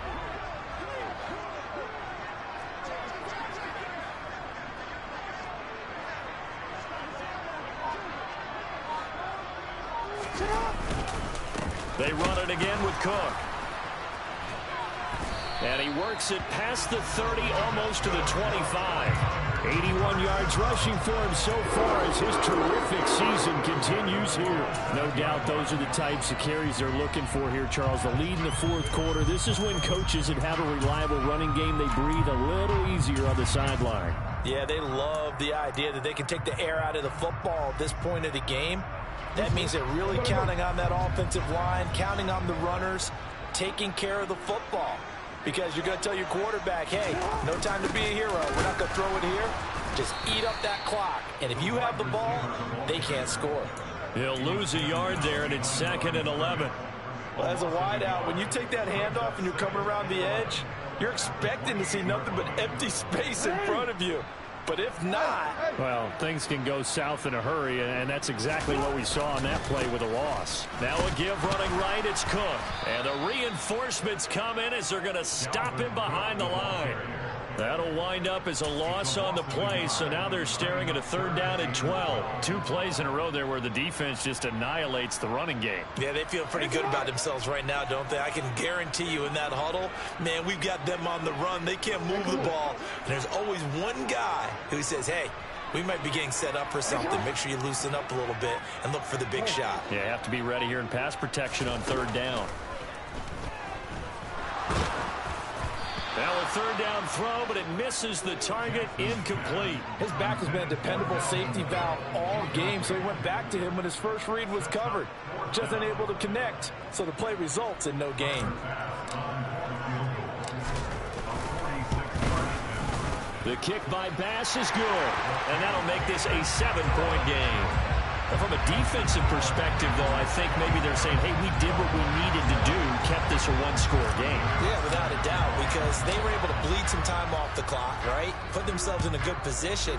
They run it again with Cook. And he works it past the 30, almost to the 25. 81 yards rushing for him so far as his terrific season continues here. No doubt those are the types of carries they're looking for here, Charles. The lead in the fourth quarter. This is when coaches that have a reliable running game, they breathe a little easier on the sideline. Yeah, they love the idea that they can take the air out of the football at this point of the game. That means they're really counting on that offensive line, counting on the runners, taking care of the football. Because you're going to tell your quarterback, hey, no time to be a hero. We're not going to throw it here. Just eat up that clock. And if you have the ball, they can't score. He'll lose a yard there, and it's 2nd and 11. Well, as a wideout, when you take that handoff and you're coming around the edge, you're expecting to see nothing but empty space in front of you. But if not... Well, things can go south in a hurry, and that's exactly what we saw on that play with a loss. Now a give running right, it's Cook. And the reinforcements come in as they're going to stop him behind the line. That'll wind up as a loss on the play, so now they're staring at a 3rd down and 12. 2 plays in a row there where the defense just annihilates the running game. Yeah, they feel pretty good about themselves right now, don't they? I can guarantee you in that huddle, man, we've got them on the run. They can't move the ball. And there's always one guy who says, hey, we might be getting set up for something. Make sure you loosen up a little bit and look for the big shot. Yeah, have to be ready here in pass protection on 3rd down. Now a 3rd down throw, but it misses the target, incomplete. His back has been a dependable safety valve all game, so he went back to him when his first read was covered. Just unable to connect, so the play results in no gain. The kick by Bass is good, and that'll make this a 7-point game. From a defensive perspective, though, I think maybe they're saying, hey, we did what we needed to do, kept this a 1-score game. Yeah, without a doubt, because they were able to bleed some time off the clock, right? Put themselves in a good position,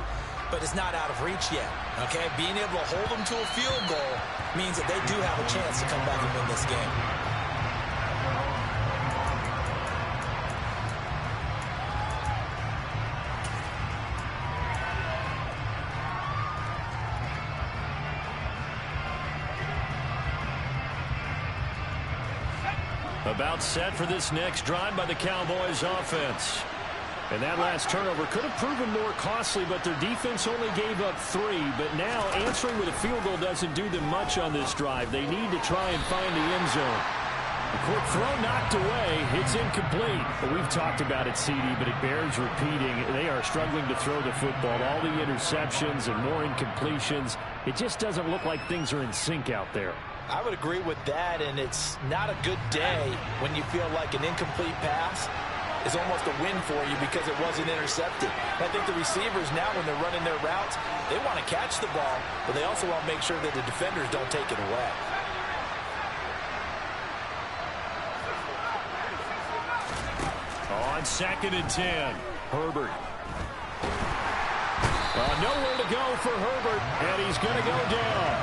but it's not out of reach yet, okay? Being able to hold them to a field goal means that they do have a chance to come back and win this game. About set for this next drive by the Cowboys offense. And that last turnover could have proven more costly, but their defense only gave up 3. But now answering with a field goal doesn't do them much on this drive. They need to try and find the end zone. A quick throw knocked away. It's incomplete. But we've talked about it, CD, but it bears repeating. They are struggling to throw the football. All the interceptions and more incompletions. It just doesn't look like things are in sync out there. I would agree with that, and it's not a good day when you feel like an incomplete pass is almost a win for you because it wasn't intercepted. I think the receivers now, when they're running their routes, they want to catch the ball, but they also want to make sure that the defenders don't take it away. On 2nd and 10, Herbert. Nowhere to go for Herbert, and he's going to go down.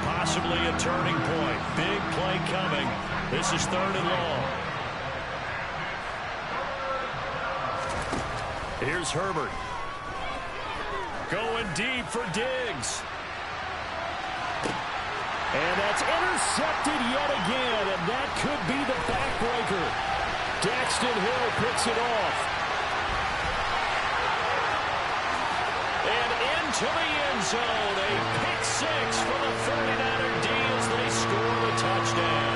Possibly a turning point. Big play coming. This is 3rd and long. Here's Herbert. Going deep for Diggs. And that's intercepted yet again, and that could be the backbreaker. Daxton Hill picks it off. And into the end zone, a pick 6 for the 49er D as they score the touchdown.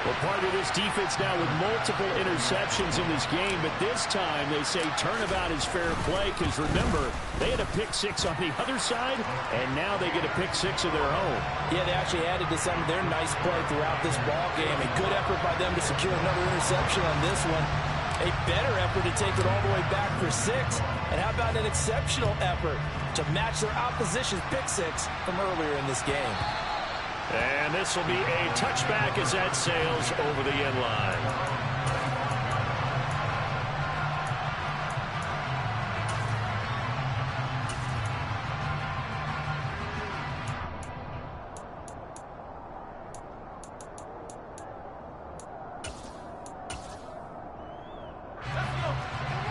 Well, part of this defense now with multiple interceptions in this game, but this time they say turnabout is fair play because, remember, they had a pick 6 on the other side, and now they get a pick 6 of their own. Yeah, they actually added to some of their nice play throughout this ball game. A good effort by them to secure another interception on this one. A better effort to take it all the way back for 6. And how about an exceptional effort to match their opposition's pick 6 from earlier in this game. And this will be a touchback as that sails over the end line.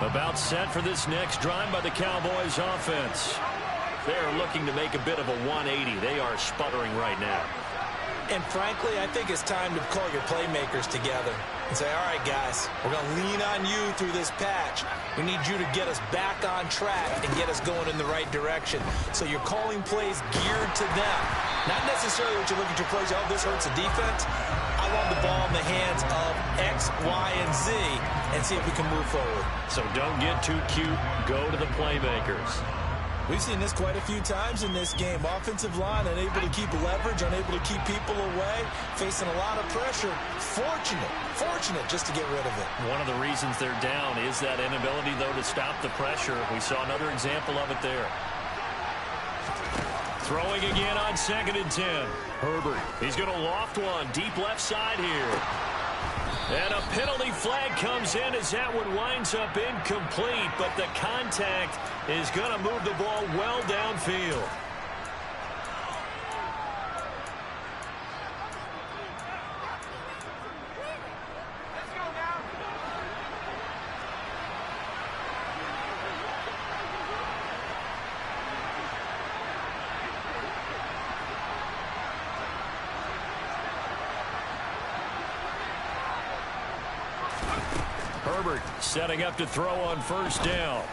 About set for this next drive by the Cowboys offense. They're looking to make a bit of a 180. They are sputtering right now. And frankly, I think it's time to call your playmakers together and say, all right, guys, we're going to lean on you through this patch. We need you to get us back on track and get us going in the right direction. So you're calling plays geared to them. Not necessarily what you look at your plays, oh, this hurts the defense. I want the ball in the hands of X, Y, and Z and see if we can move forward. So don't get too cute. Go to the playmakers. We've seen this quite a few times in this game. Offensive line unable to keep leverage, unable to keep people away, facing a lot of pressure. Fortunate just to get rid of it. One of the reasons they're down is that inability, though, to stop the pressure. We saw another example of it there. Throwing again on 2nd and 10. Herbert, he's going to loft one deep left side here. And a penalty flag comes in as that one winds up incomplete, but the contact is going to move the ball well downfield. Herbert setting up to throw on 1st down.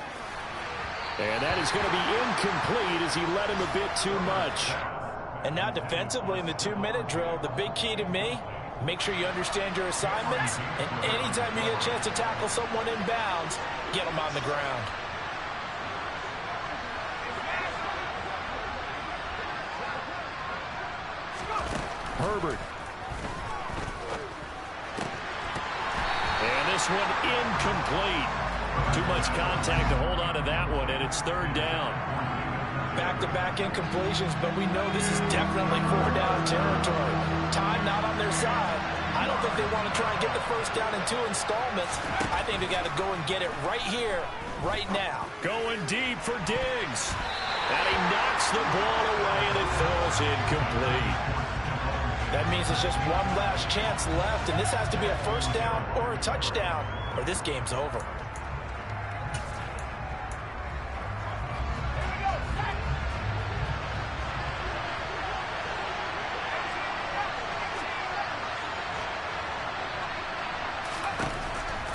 And that is going to be incomplete as he led him a bit too much. And now defensively in the 2-minute drill, the big key to me, make sure you understand your assignments. And anytime you get a chance to tackle someone in bounds, get them on the ground. Herbert. And this one incomplete. Too much contact to hold on to that one, and it's 3rd down. Back-to-back incompletions, but we know this is definitely 4-down territory. Time not on their side. I don't think they want to try and get the 1st down in 2 installments. I think they got to go and get it right here, right now. Going deep for Diggs. And he knocks the ball away, and it falls incomplete. That means it's just one last chance left, and this has to be a 1st down or a touchdown, or this game's over.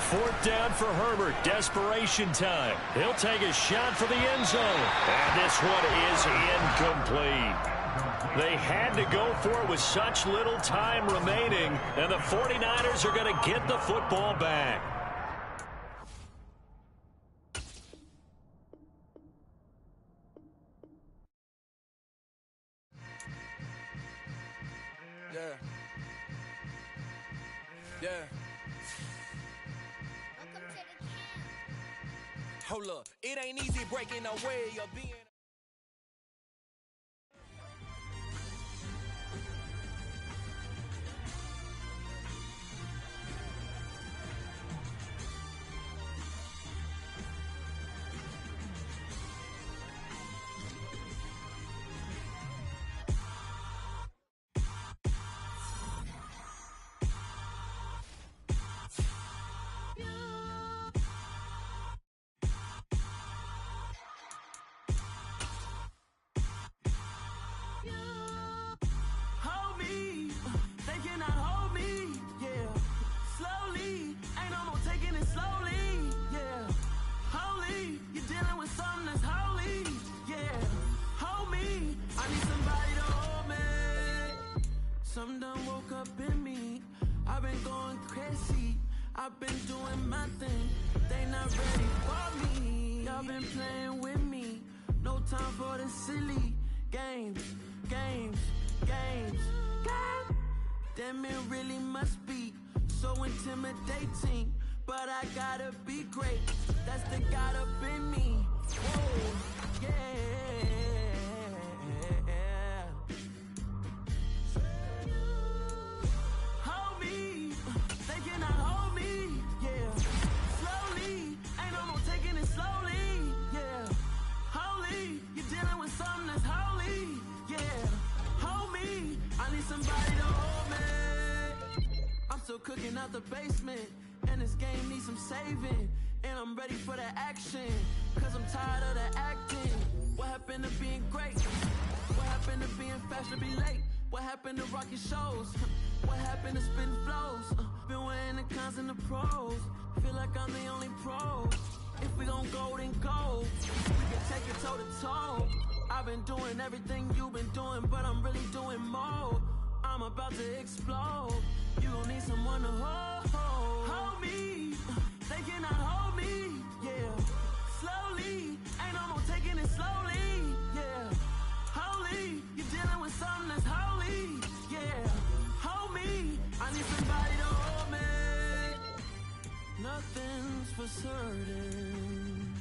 Fourth down for Herbert. Desperation time. He'll take a shot for the end zone. And this one is incomplete. They had to go for it with such little time remaining, and the 49ers are going to get the football back. Yeah. Hold up, it ain't easy breaking away or being. I've been doing my thing, they not ready for me. Y'all been playing with me, no time for the silly games. Damn, it really must be so intimidating, but I gotta be great, that's the God up in me. Whoa, yeah. Hold me, they cannot hold me, yeah. Slowly, ain't no more taking it slowly, yeah. Holy, you're dealing with something that's holy, yeah. Hold me, I need somebody to hold me. I'm still cooking out the basement, and this game needs some saving. And I'm ready for the action, cause I'm tired of the acting. What happened to being great? What happened to being fashionably late? What happened to rocking shows? What happened to spitting flows? Been wearing the cons and the pros. Feel like I'm the only pro. If we gon' go, then go. We can take it toe to toe. I've been doing everything you've been doing, but I'm really doing more. I'm about to explode. You gon' need someone to hold me. They cannot hold me, yeah. Slowly, ain't no more taking it slowly, yeah. Holy, you're dealing with something that's holy, yeah. Hold me, I need somebody to hold me. Nothing's for certain,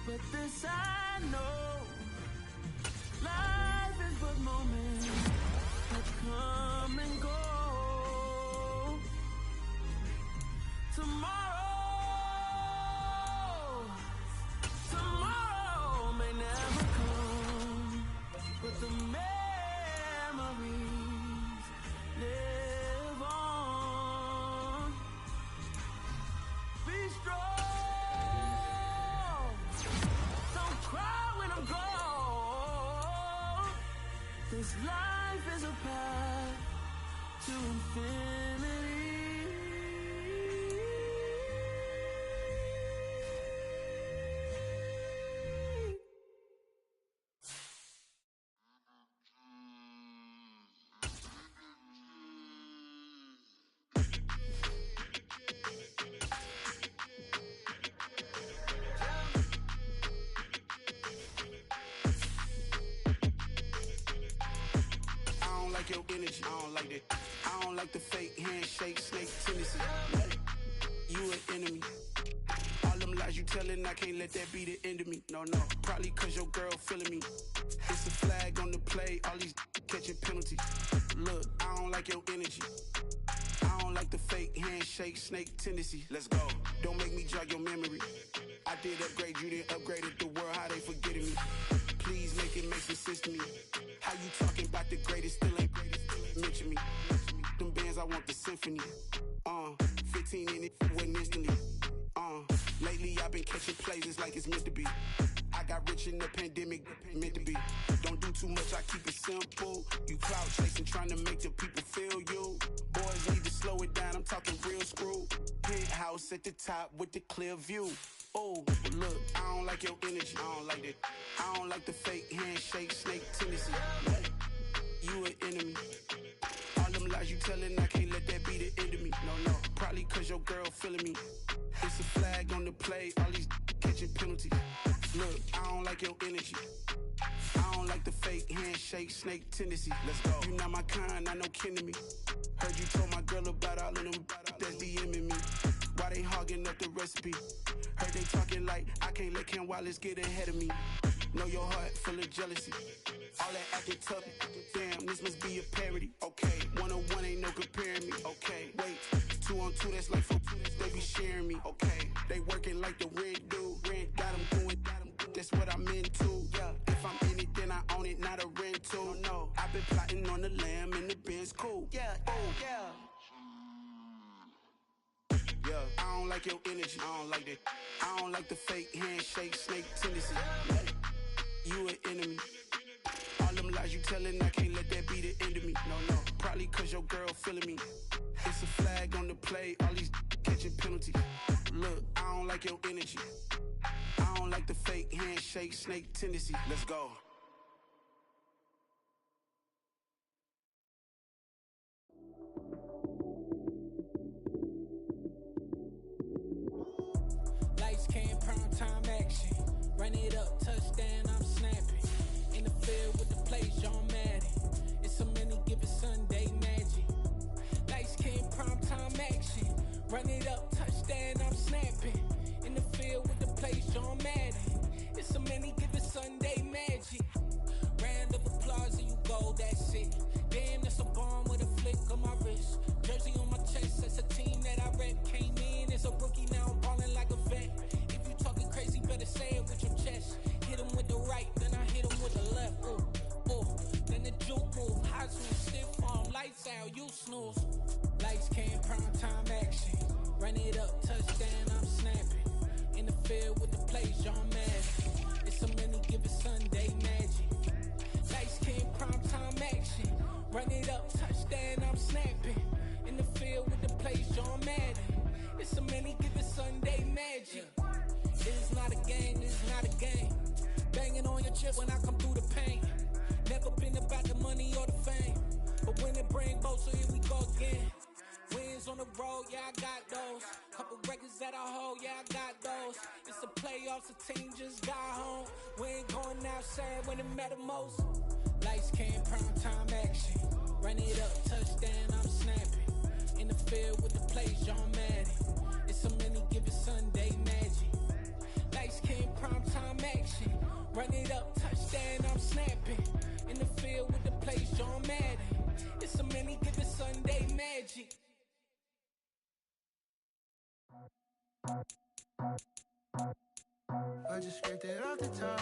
but this I know. Life is but moments that come and go. Tomorrow may never come, but the memories live on. Be strong, don't cry when I'm gone. This life is a path to infinity. Your energy, I don't like that. I don't like the fake handshake, snake tendency. You an enemy. All them lies you telling, I can't let that be the end of me. No, probably cause your girl feeling me. It's a flag on the play, all these catching penalties. Look, I don't like your energy. I don't like the fake handshake, snake tendency. Let's go. Don't make me jog your memory. I did upgrade, you didn't upgrade it. The world, how they forgetting me. Please make it make some sense to me. How you talking about the greatest, still ain't greatest, mention me. Them bands, I want the symphony. 15 in it, wasn't instantly. Lately I've been catching plays, it's like it's meant to be. I got rich in the pandemic, meant to be. Don't do too much, I keep it simple. You clout chasing, trying to make the people feel you. Boys need to slow it down, I'm talking real screw. Penthouse at the top with the clear view. Oh, look, I don't like your energy, I don't like that. I don't like the fake handshake, snake tendency. You an enemy. All them lies you telling, I can't let that be the end of me. No, probably cause your girl feeling me. It's a flag on the play, all these catching penalties. Look, I don't like your energy. I don't like the fake handshake, snake tendency. Let's go. You not my kind, I know kin to me. Heard you told my girl about all of them that's DMing me. Why they hogging up the recipe? Heard they talking like I can't let Ken Wallace get ahead of me. Know your heart full of jealousy. All that acting tough, damn, this must be a parody. Okay, 1-on-1 ain't no comparing me. Okay, wait, 2-on-2, that's like 4, they be sharing me. Okay, they working like the rent dude. Rent got them doing, that's what I'm into. Yeah, if I'm in it, then I own it, not a rental. No, I've been plotting on the lamb and the Benz cool. Yeah, oh, yeah. Yeah, I don't like your energy, I don't like that. I don't like the fake handshake, snake tendency. You an enemy. All them lies you telling, I can't let that be the end of me. No, probably cause your girl feeling me. It's a flag on the play, all these catching penalties. Look, I don't like your energy. I don't like the fake handshake, snake tendency. Let's go. Run it up, touchdown, I'm snapping. In the field with the plays, John Madden. It's so many, give it Sunday magic. Lights came primetime action. Run it up, touchdown, I'm snapping. In the field with the plays, John Madden. It's so many, give it Sunday magic. Round of applause and you go, that's it. Damn, that's a bomb with a flick on my wrist. Jersey on my chest, that's a team that I rep. Came in as a rookie, now I'm ballin' like a vet. If you talking crazy, better say it with your chest. Hit him with the right, then I hit him with the left. Ooh, ooh, then the juke move. High swing, stiff arm, lights out, you snooze. Lights came, prime time action. Run it up, touchdown, I'm snapping. In the field with the plays, John Madden. It's so many, give it Sunday magic. Lights came, prime time action. Run it up, touchdown, I'm snapping. In the field with the plays, John Madden. It's so many, give it Sunday magic. It's not a game, it's not a game. Banging on your chest when I come through the pain. Never been about the money or the fame. But when it bring both, so here we go again. Wins on the road, yeah, I got those. Couple records that I hold, yeah, I got those. It's the playoffs, the team just got home. We ain't going outside when it matter most. Lights came, prime time action. Run it up, touchdown, I'm snapping. In the field with the plays, John Madden. It's so many, give it Sunday magic. Lights came, prime time action. Run it up, touchdown, I'm snapping. In the field with the plays, John Madden. It's so many, give it Sunday magic. I just scraped it off the top,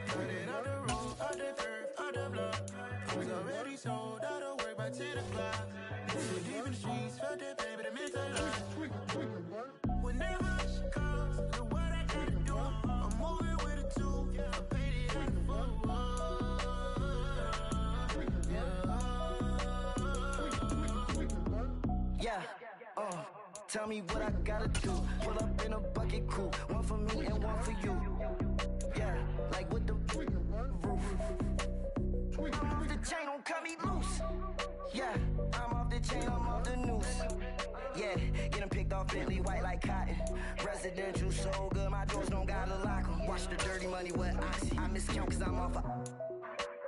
cut it out the road, out the curve, out the block. I was already sold, out of work by 10 o'clock. So deep in the streets, felt that pain, but it meant a lot. Whenever she calls, look what I gotta do. I'm moving with a two, I paid it out the full. Yeah, tell me what I gotta do. Pull up in a bucket crew, one for me and one for you. Yeah, like with the roof. I'm off the chain, don't cut me loose. Yeah, I'm off the chain, I'm off the noose. Yeah, get them picked off Bentley, white like cotton. Residential so good, my doors don't gotta lock them. Watch the dirty money with oxy. I miscount cause I'm off a...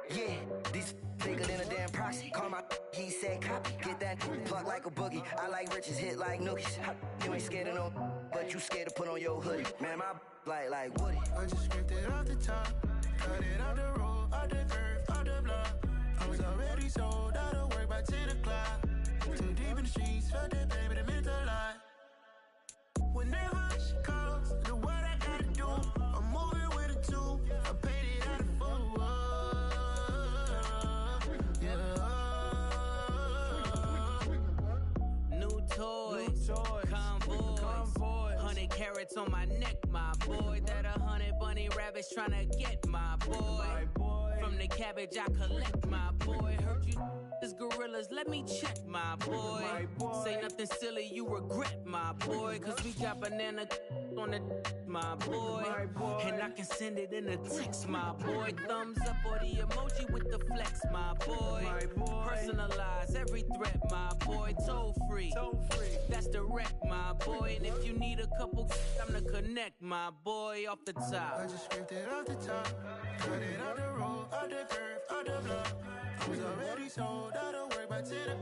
Yeah, these bigger than a damn proxy. Call my he said copy. Get that plug like a boogie. I like riches, hit like nookies. You ain't scared of no, but you scared to put on your hoodie. Man, my like Woody. I just scraped it off the top, cut it out the road, out the curve, out the block. I was already sold, out of work by 10 o'clock. Too deep in the streets, felt that pain, but it meant a lot. Whenever she calls, look what I gotta do. I'm moving with a two, I paid it out of full. New toys, convoys, 100 carats on my neck, my boy. That 100 bunny rabbits tryna get my boy. From the cabbage I collect, my boy. Heard you is gorillas, let me check, my boy. Say nothing silly, you regret, my boy. Cause we got banana on the my boy. And I can send it in a text, my boy. Thumbs up or the emoji with the flex, my boy. Personalize every threat, my boy. Toll free, that's direct, my boy. And if you need a couple, I'm to connect, my boy, off the top. I just scraped it off the top, cut it out the road, out the curve, out the block. I was already sold, out of work by 10 o'clock.